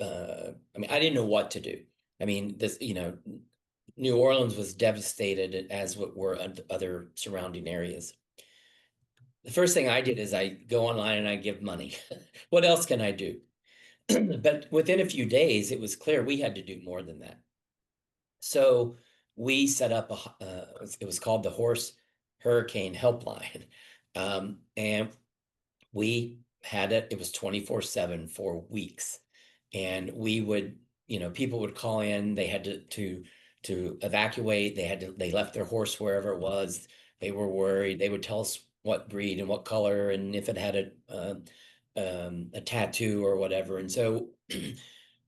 I mean, I didn't know what to do. I mean, New Orleans was devastated, as what were other surrounding areas. The first thing I did is I go online and I give money. What else can I do? But within a few days, it was clear we had to do more than that. So we set up it was called the Horse Hurricane Helpline. And we had it was 24/7 for weeks. And we would, people would call in, they had to evacuate, they left their horse wherever it was, they were worried, they would tell us what breed and what color and if it had a tattoo or whatever. And so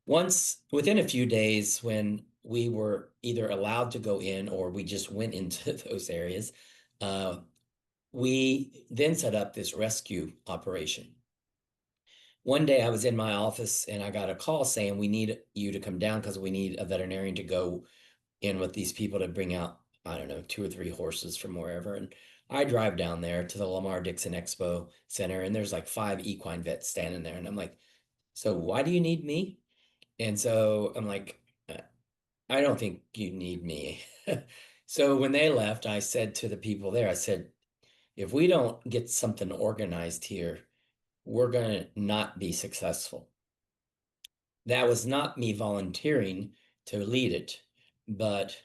Once, within a few days, when we were either allowed to go in or we just went into those areas, uh, we then set up this rescue operation. One day I was in my office and I got a call saying, we need you to come down because we need a veterinarian to go in with these people to bring out, I don't know, two or three horses from wherever. And I drive down there to the Lamar Dixon Expo Center, and there's like five equine vets standing there. And I'm like, so why do you need me? And so I'm like, I don't think you need me. So when they left, I said to the people there, I said, if we don't get something organized here, we're going to not be successful. That was not me volunteering to lead it, but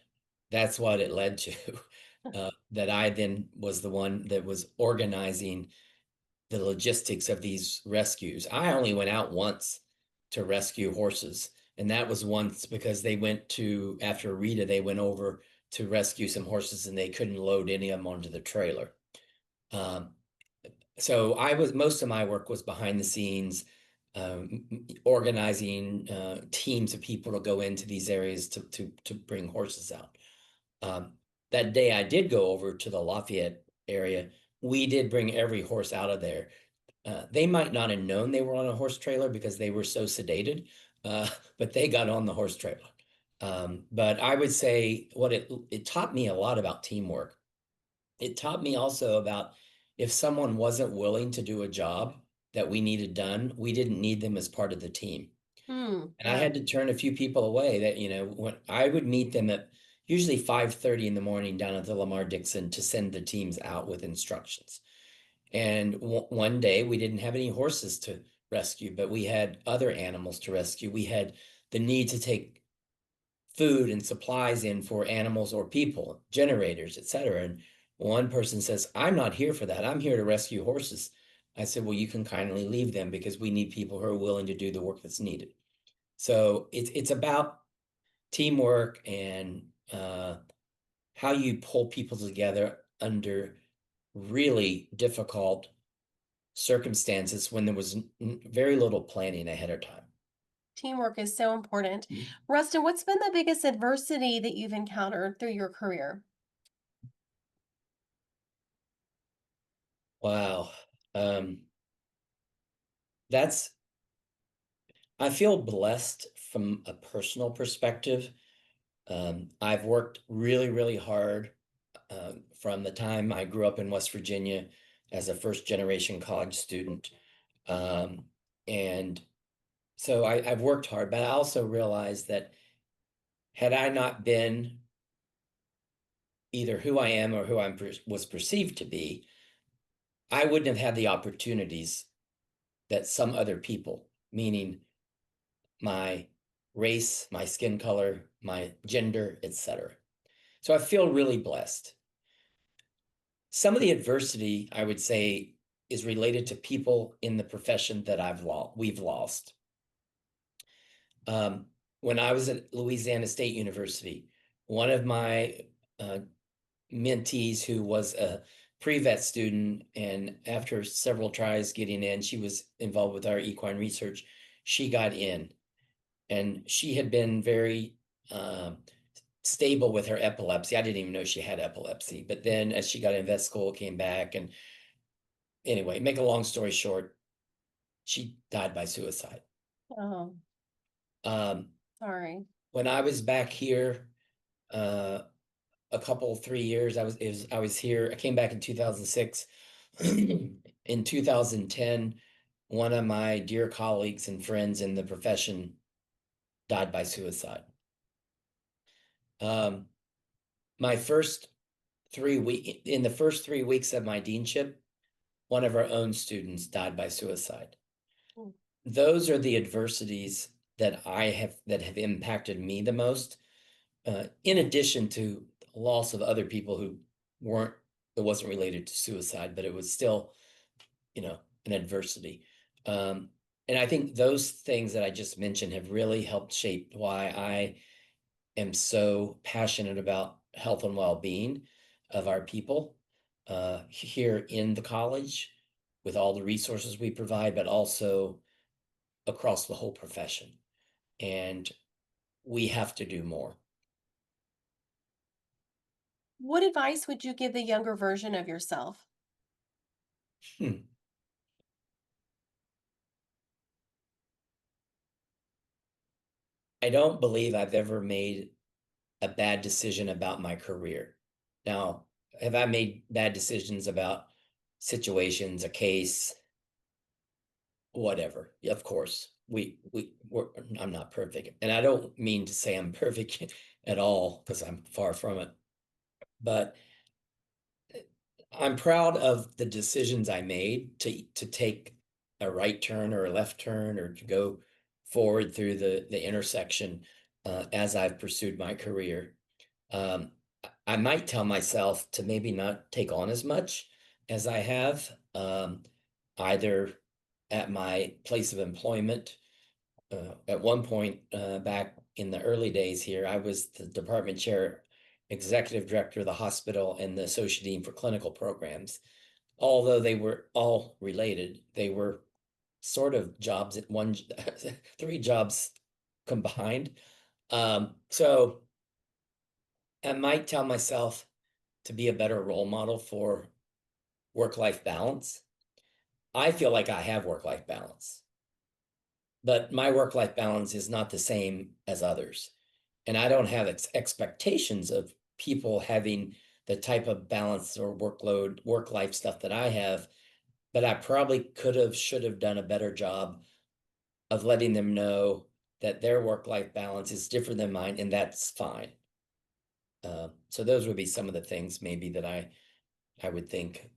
that's what it led to. That I then was the one that was organizing the logistics of these rescues. I only went out once to rescue horses, and that was once because they went to, after Rita, they went over to rescue some horses and they couldn't load any of them onto the trailer. Um, so most of my work was behind the scenes, organizing teams of people to go into these areas to bring horses out. Um, that day I did go over to the Lafayette area. We did bring every horse out of there. They might not have known they were on a horse trailer because they were so sedated, uh, but they got on the horse trailer. But I would say what it taught me a lot about teamwork. It taught me also about if someone wasn't willing to do a job that we needed done, we didn't need them as part of the team. And I Yeah. had to turn a few people away that, when I would meet them at usually 5:30 in the morning down at the Lamar Dixon to send the teams out with instructions. And one day we didn't have any horses to rescue, but we had other animals to rescue. We had the need to take food and supplies in for animals or people, generators, etc. And one person says, I'm not here for that. I'm here to rescue horses. I said, well, you can kindly leave them because we need people who are willing to do the work that's needed. So it's about teamwork and how you pull people together under really difficult circumstances when there was very little planning ahead of time. Teamwork is so important. Mhm. Rustin, what's been the biggest adversity that you've encountered through your career? Wow. That's I feel blessed from a personal perspective. I've worked really, really hard from the time I grew up in West Virginia as a first generation college student. Um, and so I've worked hard, but I also realized that had I not been either who I am or who was perceived to be, I wouldn't have had the opportunities that some other people, meaning my race, my skin color, my gender, etc. So I feel really blessed. Some of the adversity, I would say, is related to people in the profession that we've lost. Um, when I was at Louisiana State University, one of my uh, mentees who was a pre-vet student, and after several tries getting in, she was involved with our equine research. She got in, and she had been very stable with her epilepsy. I didn't even know she had epilepsy. But then as she got in vet school, came back. And anyway, make a long story short, she died by suicide. Oh, Um, sorry. when I was back here, uh, a couple, 3 years, I was here. I came back in 2006. In 2010, one of my dear colleagues and friends in the profession died by suicide. Um, my first 3 week in the first 3 weeks of my deanship, one of our own students died by suicide. Mm. Those are the adversities that have impacted me the most, in addition to loss of other people who weren't it wasn't related to suicide, but it was still, an adversity. Um, and I think those things that I just mentioned have really helped shape why I am so passionate about health and well-being of our people here in the college with all the resources we provide, but also across the whole profession. and we have to do more. What advice would you give the younger version of yourself? Hmm. I don't believe I've ever made a bad decision about my career. Now, have I made bad decisions about situations, a case, whatever? Of course, I'm not perfect, and I don't mean to say I'm perfect at all because I'm far from it. But I'm proud of the decisions I made to take a right turn or a left turn or to go forward through the intersection as I've pursued my career. Um, I might tell myself to maybe not take on as much as I have, either at my place of employment. At one point, back in the early days here, I was the department chair, executive director of the hospital, and the associate dean for clinical programs. Although they were all related, they were sort of jobs at one, three jobs combined. So I might tell myself to be a better role model for work-life balance. I feel like I have work-life balance, but my work-life balance is not the same as others. And I don't have expectations of people having the type of balance or workload, work-life stuff that I have, but I probably could have, should have done a better job of letting them know that their work-life balance is different than mine, and that's fine. So those would be some of the things maybe that I would think,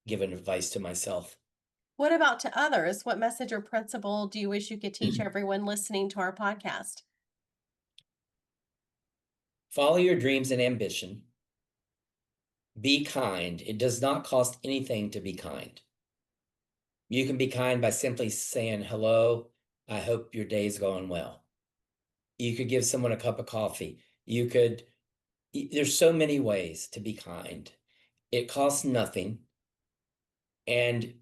giving advice to myself. What about to others? What message or principle do you wish you could teach everyone listening to our podcast? Follow your dreams and ambition. Be kind. It does not cost anything to be kind. You can be kind by simply saying, hello, I hope your day's going well. You could give someone a cup of coffee. There's so many ways to be kind. It costs nothing. And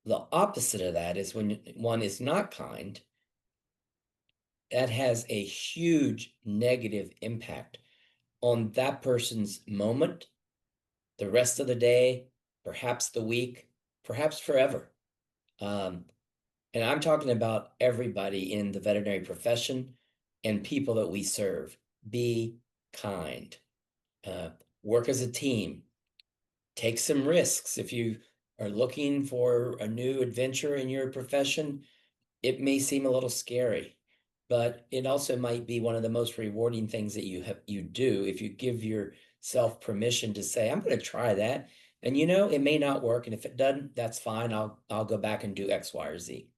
the opposite of that is when one is not kind, that has a huge negative impact on that person's moment, the rest of the day, perhaps the week, perhaps forever. Um, and I'm talking about everybody in the veterinary profession and people that we serve. Be kind. Uh, Work as a team. Take some risks. If you are looking for a new adventure in your profession, it may seem a little scary, but it also might be one of the most rewarding things that you do if you give yourself permission to say, I'm going to try that. And it may not work. And if it doesn't, that's fine. I'll go back and do X, Y, or Z.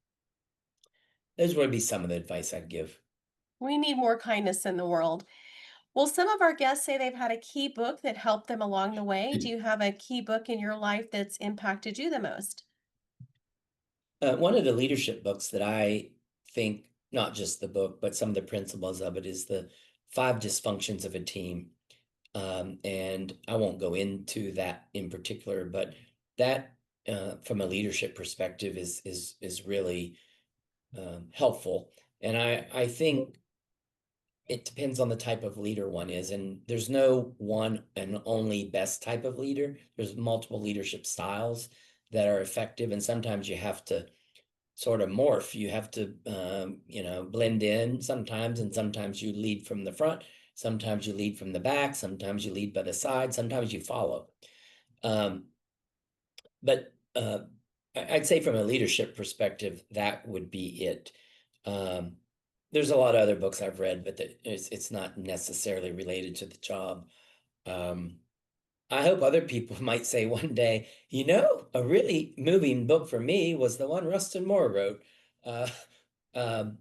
Those would be some of the advice I'd give. We need more kindness in the world. Well, some of our guests say they've had a key book that helped them along the way. Do you have a key book in your life that's impacted you the most? One of the leadership books that I think, not just the book, but some of the principles of it, is the Five Dysfunctions of a Team. And I won't go into that in particular, but that, from a leadership perspective, is really helpful. And I think it depends on the type of leader one is, and there's no one and only best type of leader. There's multiple leadership styles that are effective, and sometimes you have to sort of morph. You have to, blend in sometimes, and sometimes you lead from the front, sometimes you lead from the back, sometimes you lead by the side, sometimes you follow. Um, but I'd say from a leadership perspective, that would be it. Um, there's a lot of other books I've read, but it's not necessarily related to the job. Um, I hope other people might say one day, a really moving book for me was the one Rustin Moore wrote. Uh, um,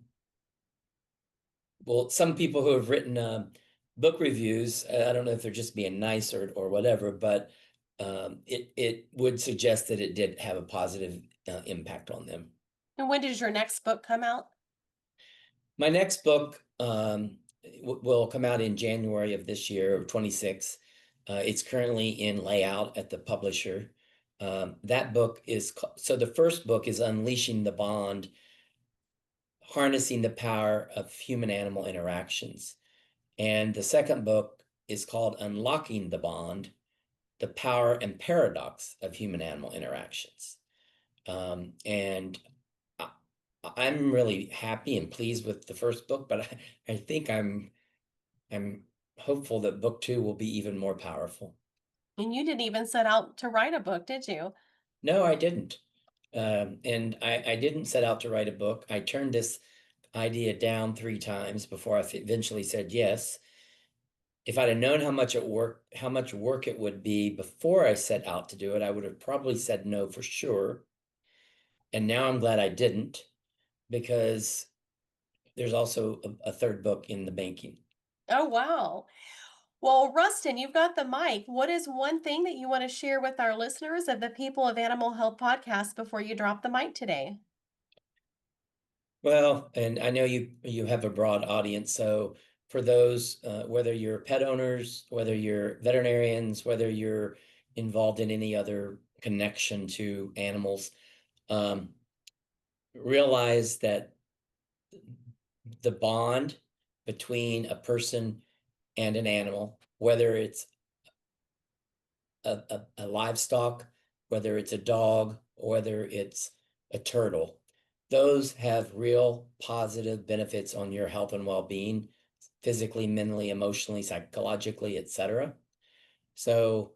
well, some people who have written book reviews, I don't know if they're just being nice or whatever, but it would suggest that it did have a positive impact on them. And when does your next book come out? My next book will come out in January of this year, of 26. It's currently in layout at the publisher. That book is so the first book is Unleashing the Bond, Harnessing the Power of Human Animal Interactions. And the second book is called Unlocking the Bond: The Power and Paradox of Human Animal Interactions. And I, I'm really happy and pleased with the first book, but I think I'm hopeful that book two will be even more powerful. And you didn't even set out to write a book, did you? No, I didn't. And I didn't set out to write a book. I turned this idea down 3 times before I eventually said yes. If I'd have known how much work it would be before I set out to do it, I would have probably said no for sure. And now I'm glad I didn't, because there's also a third book in the banking. Oh, wow. Well, Rustin, you've got the mic. What is one thing that you want to share with our listeners of the People of Animal Health podcast before you drop the mic today? Well, and I know you have a broad audience, so for those, whether you're pet owners, whether you're veterinarians, whether you're involved in any other connection to animals, um, realize that the bond between a person and an animal, whether it's a livestock, whether it's a dog, or whether it's a turtle, those have real positive benefits on your health and well-being, physically, mentally, emotionally, psychologically, etc. So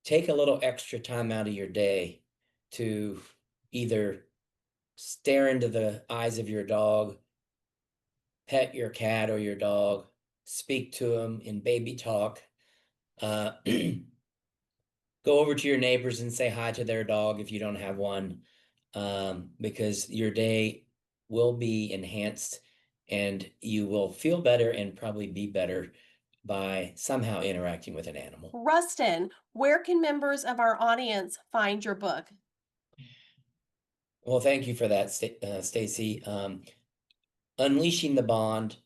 take a little extra time out of your day to either stare into the eyes of your dog, pet your cat or your dog, speak to them in baby talk, go over to your neighbors and say hi to their dog if you don't have one, because your day will be enhanced and you will feel better and probably be better by somehow interacting with an animal. Rustin, where can members of our audience find your book? Well, thank you for that, Stacy. Unleashing the Bond: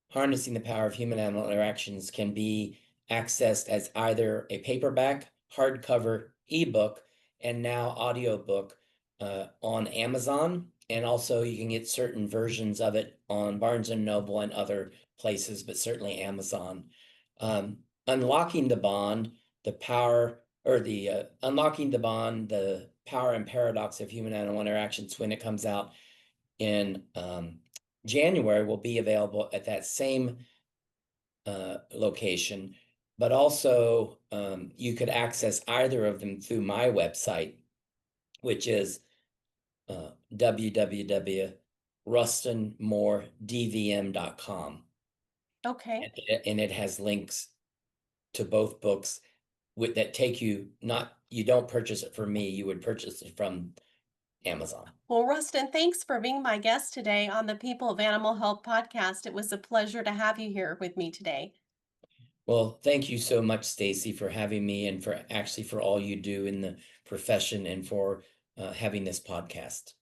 Harnessing the Power of Human Animal Interactions can be accessed as either a paperback, hardcover, ebook, and now audiobook on Amazon. And also, you can get certain versions of it on Barnes and Noble and other places, but certainly Amazon. Unlocking the Bond, the power, or the Unlocking the Bond, the Power and Paradox of Human Animal Interactions, when it comes out in January, will be available at that same location, but also you could access either of them through my website, which is www.rustinmoredvm.com. Okay. And it has links to both books that take you, not, you don't purchase it from me, you would purchase it from Amazon. Well, Rustin, thanks for being my guest today on the People of Animal Health podcast. It was a pleasure to have you here with me today. Well, thank you so much, Stacy, for having me and for all you do in the profession and for having this podcast.